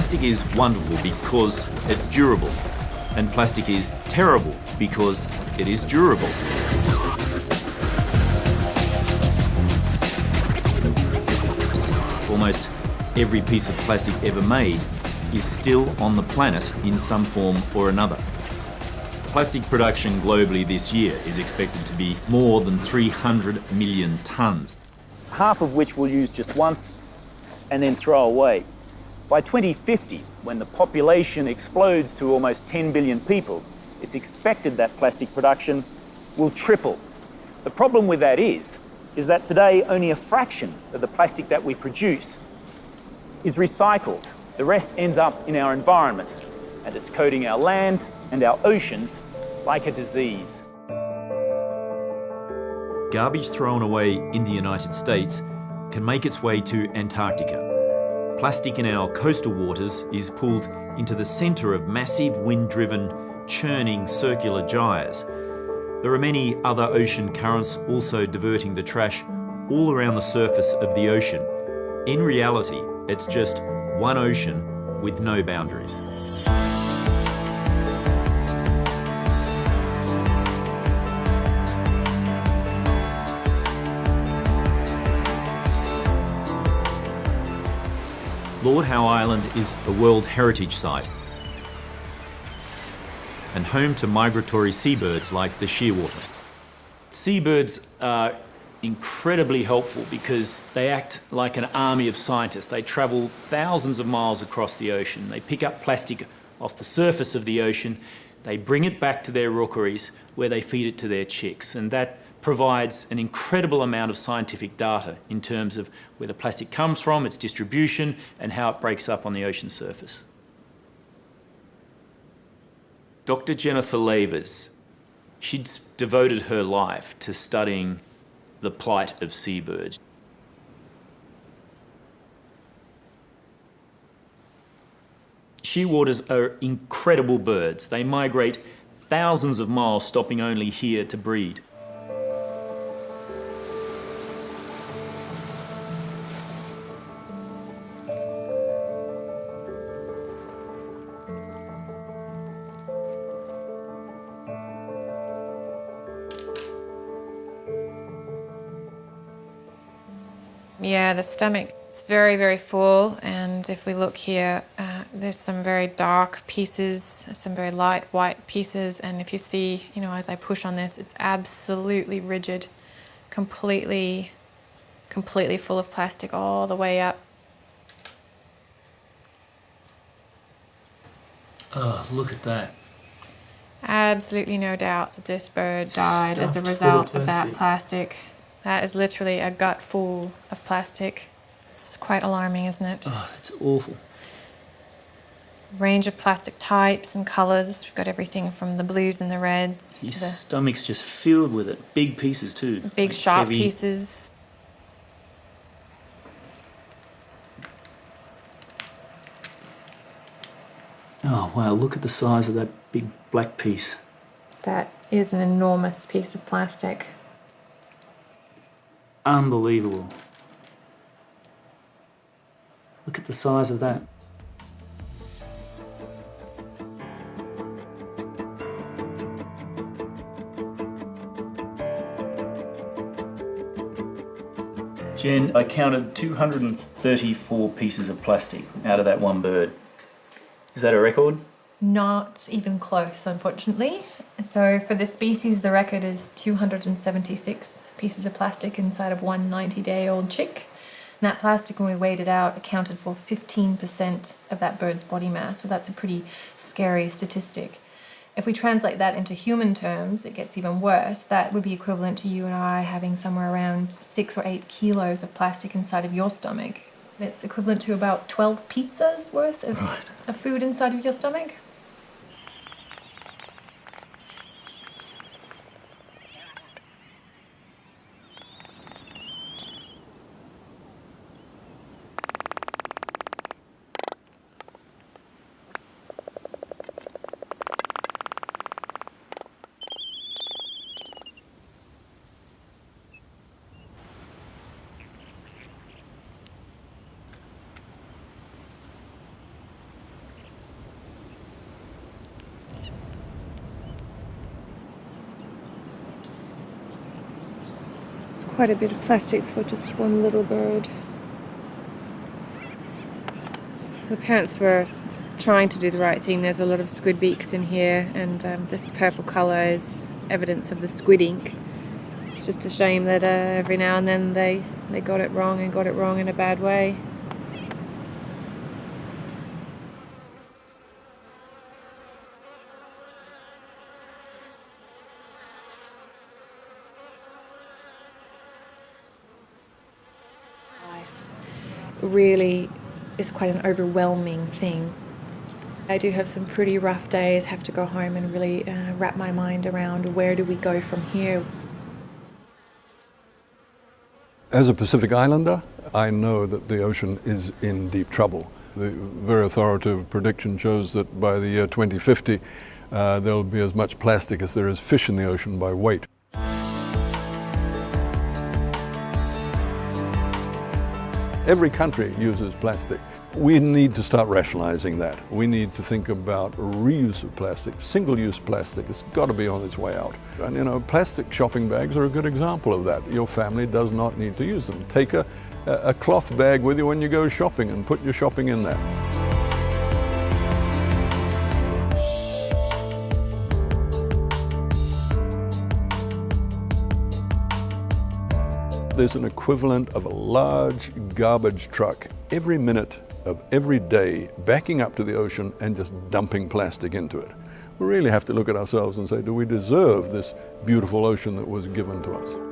Plastic is wonderful because it's durable, and plastic is terrible because it is durable. Almost every piece of plastic ever made is still on the planet in some form or another. Plastic production globally this year is expected to be more than 300 million tonnes. Half of which we'll use just once and then throw away. By 2050, when the population explodes to almost 10 billion people, it's expected that plastic production will triple. The problem with that is that today only a fraction of the plastic that we produce is recycled. The rest ends up in our environment, and it's coating our land and our oceans like a disease. Garbage thrown away in the United States can make its way to Antarctica. Plastic in our coastal waters is pulled into the centre of massive wind-driven, churning circular gyres. There are many other ocean currents also diverting the trash all around the surface of the ocean. In reality, it's just one ocean with no boundaries. Lord Howe Island is a World Heritage Site and home to migratory seabirds like the shearwater. Seabirds are incredibly helpful because they act like an army of scientists. They travel thousands of miles across the ocean. They pick up plastic off the surface of the ocean. They bring it back to their rookeries where they feed it to their chicks. And that provides an incredible amount of scientific data in terms of where the plastic comes from, its distribution, and how it breaks up on the ocean surface. Dr. Jennifer Lavers, she'd devoted her life to studying the plight of seabirds. Shearwaters are incredible birds. They migrate thousands of miles, stopping only here to breed. Yeah, the stomach is very, very full, and if we look here, there's some very dark pieces, some very light white pieces, and if you see, as I push on this, it's absolutely rigid, completely full of plastic all the way up. Oh, look at that. Absolutely no doubt that this bird died as a result of that plastic. That is literally a gut full of plastic. It's quite alarming, isn't it? Oh, it's awful. Range of plastic types and colours. We've got everything from the blues and the reds His to the stomach's just filled with it. Big pieces too. big like sharp heavy pieces. Oh wow, look at the size of that big black piece. That is an enormous piece of plastic. Unbelievable. Look at the size of that. Jen, I counted 234 pieces of plastic out of that one bird. Is that a record? Not even close, unfortunately. So for this species, the record is 276 pieces of plastic inside of one 90-day-old chick. And that plastic, when we weighed it out, accounted for 15% of that bird's body mass. So that's a pretty scary statistic. If we translate that into human terms, it gets even worse. That would be equivalent to you and I having somewhere around 6 or 8 kilos of plastic inside of your stomach. It's equivalent to about 12 pizzas worth of food inside of your stomach. It's quite a bit of plastic for just one little bird. The parents were trying to do the right thing. There's a lot of squid beaks in here, and this purple colour is evidence of the squid ink. It's just a shame that every now and then they got it wrong, and got it wrong in a bad way. Really is quite an overwhelming thing. I do have some pretty rough days, have to go home and really wrap my mind around where do we go from here. As a Pacific Islander, I know that the ocean is in deep trouble. The very authoritative prediction shows that by the year 2050, there'll be as much plastic as there is fish in the ocean by weight. Every country uses plastic. We need to start rationalizing that. We need to think about reuse of plastic, single-use plastic. It's got to be on its way out. And you know, plastic shopping bags are a good example of that. Your family does not need to use them. Take a cloth bag with you when you go shopping and put your shopping in there. There's an equivalent of a large garbage truck every minute of every day backing up to the ocean and just dumping plastic into it. We really have to look at ourselves and say, do we deserve this beautiful ocean that was given to us?